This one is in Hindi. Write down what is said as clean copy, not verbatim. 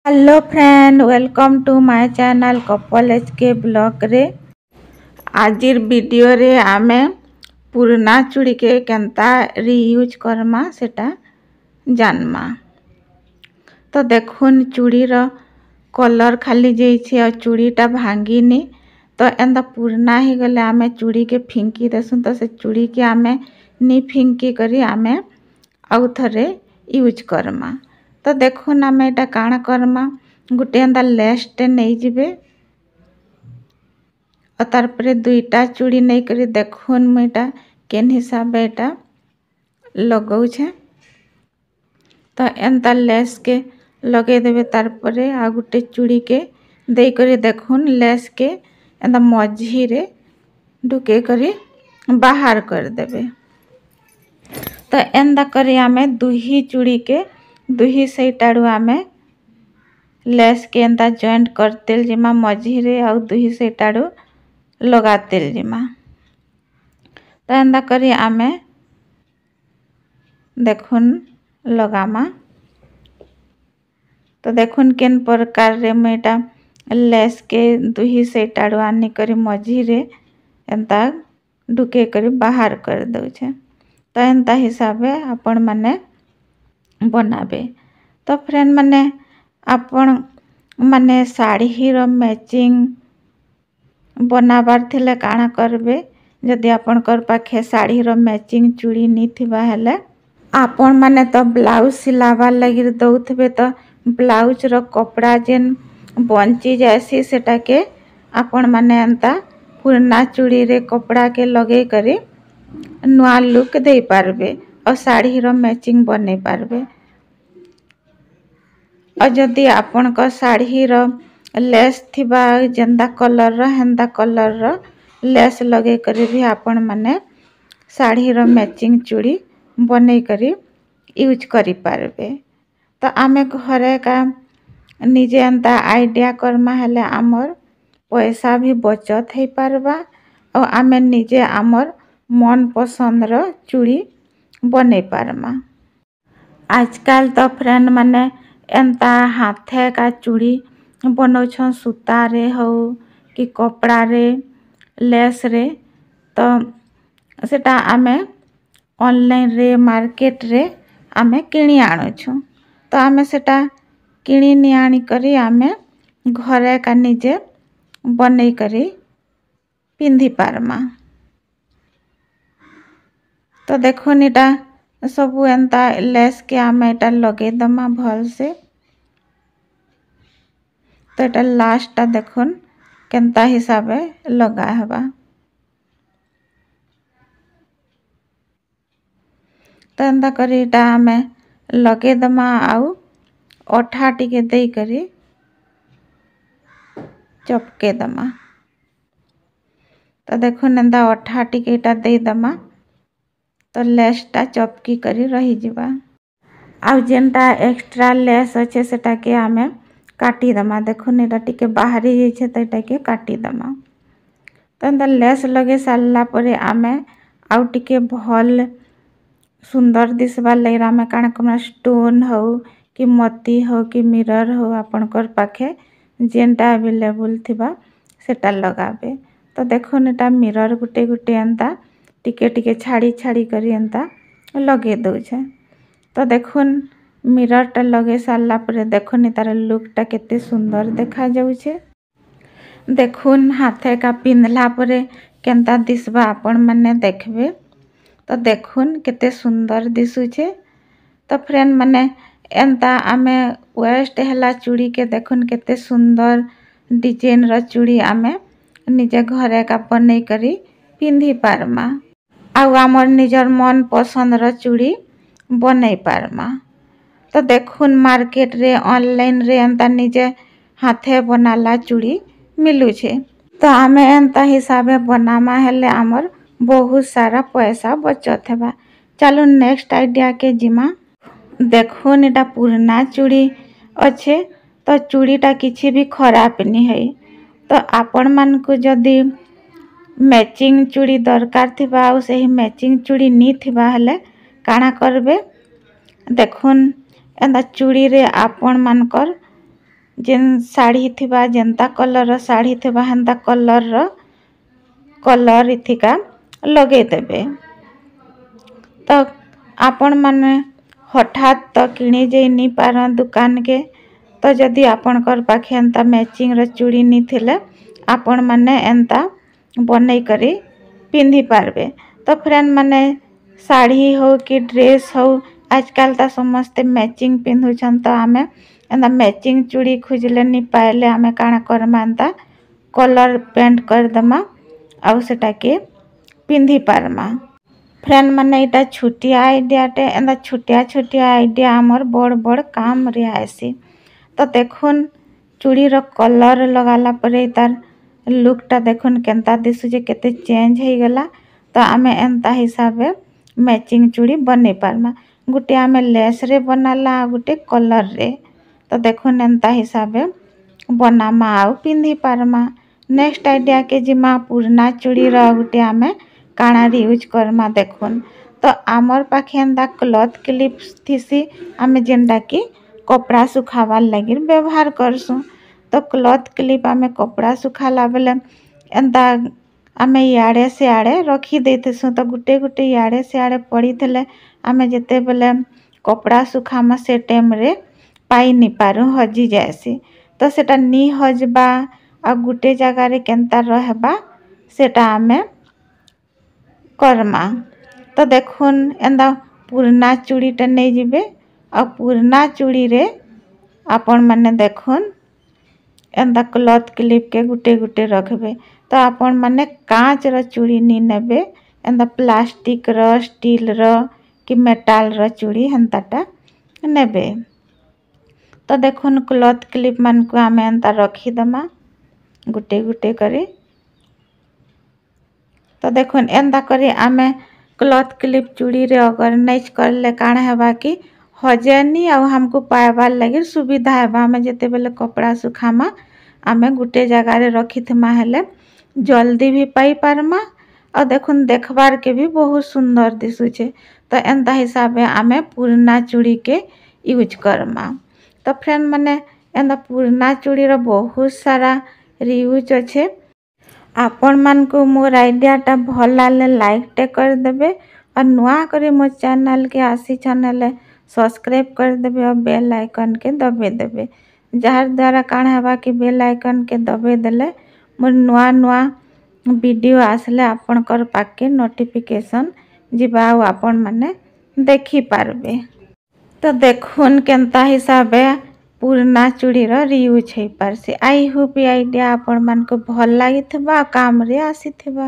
Hello friend, welcome to my channel couple HK blog रे। आजिर वीडियो रे आमे पुराना चूड़ी के केंता रीयूज करमा सेटा जानमा। तो देखुन चूड़ीर कलर खाली जाइए और चूड़ीटा भांगिनी। तो एंता पुराना ही गले आमे चूड़ी के फिंकी देसुन। तो से चूड़ी के आमे नी फिंकी करी आमे आउ थरे यूज करमा। तो देखुन आमे एटा काना करमा, गुटे एंता लेसटे नहीं जिबे और तार परे दुईटा चूड़ी नहीं करी देखुन मुईटा केन हिसाब एटा लगाउ छे। तो एंता लेस के लगे देबे तार परे आ गुटे चूड़ी के दे करी देखुन लेस के एंता मझी रे ढुके करी बाहर कर देबे। तो एंता करी आमे दुही चूड़ी के दुही सैटाड़ू आमे लेस के एंता जॉइंट करते जिमा मझी रे आउ दुही सैटाड़ू लगाते जिमा। तो एंता करी आमे देखुन लगामा। तो देखुन केन प्रकार रे मेटा लेस के दुही सैटाड़ू आनी करी मझी रे एंता ढुके करी बाहर कर दउ छे। तो एंता हिसाबे आपण माने बनाबे। तो फ्रेंड माने आपण माने साड़ी रो मैचिंग बनाबार थिले काना करबे। जदि आपण कर पाखे साड़ी रो मैचिंग चूड़ी नी थिबा हेले आपण माने तो ब्लाउज सिलाबार लगी दउथबे। तो ब्लाउज रो कपड़ा जेन बंची जासी सेटा के आपण माने एंता पुराना चूड़ी रे कपड़ा के लगे करी नुआ लुक दे पारबे और साड़ी रो मैचिंग बने पारबे। और जदि आपण को साड़ी रो लेस थिबा जेंदा कलर रो हेंदा कलर रो लेस लगे करी भी आपण माने साड़ी रो मैचिंग चूड़ी बने करी यूज करी पारबे। तो आमे घरे का निजे एंता आइडिया करमा हेले आमर पैसा भी बचत है पारबा और आमे निजे आमर मन पसंद रो चूड़ी बने पारमा। आजकल तो फ्रेंड माने एंता हाथे का चूड़ी बनौ छन सूता रे हो कि कपड़ा रे लेस रे। तो सेटा आमे ऑनलाइन रे मार्केट रे आमे किणी आनु छु। तो आमे सेटा किणी नि आनी करी आमे घरे का निजे बने करी पिंधी पारमा। तो देखो निटा सबू एंता लेस के आमे एटा लगे दमा भल से। तो एटा लास्ट टा देखुन केंता हिसाबे लगा हवा। तो एंता करी एटा आमे लगे दमा आउ अठा टिके दे करी चपके दमा। तो देखुन एंता अठा टिके एटा दे दमा तो लेस टा चपकी करी रही जिबा। आउ जेनटा एक्स्ट्रा लेस अच्छे सेटा के आमे काटी दमा। देखुन एटा टिके बाहरी जाइछे तो एटा के काटी दमा। तो एंता लेस लगे सारला परे आमे आउ टिके भल सुंदर दिसबार लगे आमे काना कमा स्टोन हो कि मोती हो कि मिरर हो आपनकर पाखे जेनटा अवेलेबल थिबा सेटा लगाबे। तो देखुन एटा मिरर गुटे गुटे एंता टिके टिके छाड़ी छाड़ी करी एंता लगे दउछे। तो देखुन मिरर टा लगे सारला परे देखुन तार लुक टा केते सुंदर देखा जाउछे। देखुन हाथे का पिंधला परे केंता दिसबा आपण माने देखबे। तो देखुन केते सुंदर दिसुछे। तो फ्रेंड माने एंता आमे वेस्ट हेला चूड़ी के देखुन केते सुंदर डिजाइन रो चूड़ी आमे निजे घरे का बने करी पिंधी पारमा। आउ आमर निजर मन पसंद रो चूड़ी बने पारमा। तो देखुन मार्केट रे ऑनलाइन रे एंता निजे हाथे बनाला चूड़ी मिलू छे। तो आमे एंता हिसाबे बनामा हेले आमर बहुत सारा पैसा बचत हेबा। चलो नेक्स्ट आइडिया के जिमा। देखुन एटा पुराना चूड़ी अच्छे तो चूड़ीटा किछि भी खराब नहीं है। तो आपण मान को जदि मैचिंग चूड़ी दरकार थिबा आउ सही मैचिंग चूड़ी नी थिबा हेले काना करबे। देखुन एंता चूड़ी रे आपण मानकर जेन साड़ी थिबा जेंता कलर साड़ी थिबा हेंता कलर इथिका लगे देबे। तो आपण माने हठात तो किणी जे नी पारन दुकान के तो जदि आपणकर पाखे एंता मैचिंग र चूड़ी नी थिले आपण माने एंता बनै करी पिंधि पारबे। तो फ्रेंड माने साड़ी हो कि ड्रेस हो आजकल तो समस्ते मैचिंग पिंधुछन। तो आमे एंता मैचिंग चूड़ी खोजले नी पाइले आमे काना करमा एंता कलर पेंट कर दमा आउ सेटा के पिंधि पारमा। फ्रेंड माने इटा छुटिया आइडियाटे एंता छुटिया आइडिया आमर बड़ बड़ काम रे आइसी। तो देखुन चूड़ी रो कलर लगाला परे तार लुकटा देखुन केंता दिसुजे केते चेंज हे गला। तो आमे एंता हिसाबे मैचिंग चूड़ी बने पारमा। गुटे आमे लेस रे बनाला गुटे कलर रे। तो देखुन एंता हिसाबे बनामा आउ पिंधि पारमा। नेक्स्ट आइडिया के जिमा पुरना चूड़ी रो गुटे आमे काणारी यूज करमा। देखुन तो आमर पाखे एंता क्लॉथ क्लिप थिसी आमे जेंटा की कपड़ा सुखावार लगी व्यवहार करसु। तो क्लॉथ क्लिप आमे कपड़ा सुखाला बेले एंता आमे याड़े से आड़े रखी देथिसु। तो गुटे गुटे याड़े से आड़े पड़ी थिले आमे जेते बेले कपड़ा सुखामा से टाइम रे पाई नी पारू हजी जायसी। तो सेटा नी हजबा आ गुटे जगह रे केंता रहबा सेटा आमे करमा। तो देखुन एंदा पुरना चूड़ीटा नहीं जिबे आ पुरना चूड़ी रे आपण माने देखुन एंदा क्लॉथ क्लिप के गुटे गुटे रखबे। तो आपण माने कांच रो चूड़ी नी नेबे एंदा प्लास्टिक रो स्टील रो कि मेटाल रो चूड़ी हेंताटा नेबे। तो देखुन क्लॉथ क्लिप मान को आमे एंता रखी दमा गुटे गुटे करी। तो देखुन एंता करी आमे क्लॉथ क्लिप चूड़ी रे ऑर्गेनाइज करले काण हेबा कि हजेनी आउ हमको पाइबार लगी सुविधा हेबा। आमे जेते बेले कपड़ा सुखामा आमे गुटे जगह रे रखिथमा हेले जल्दी भी पाई पारमा और देखुन देखबार के भी बहुत सुंदर दिसुचे। तो एंता हिसाबे आमे पुरना चूड़ी के यूज करमा। तो फ्रेंड माने एंता पुरना चूड़ी रो बहुत सारा रियूज अच्छे। आपण मान को मोर आइडियाटा भल लागले लाइक टे कर देबे और नुआ करे मो चैनल के आसी चैनल सब्सक्राइब कर देबे और बेल आइकन के दबे देबे। जार द्वारा काण हेबा कि बेल आइकन के दबे देले मोर नुआ नुआ वीडियो आसले आपणकर पाके नोटिफिकेशन जिबा आ आपण माने देखि पारबे। तो देखुन केंता हिसाबे पुरना चूड़ी रो रियूज हे पारसी। आई होप ये आइडिया आपण मान को भल लागिथिबा काम रे आसीथिबा।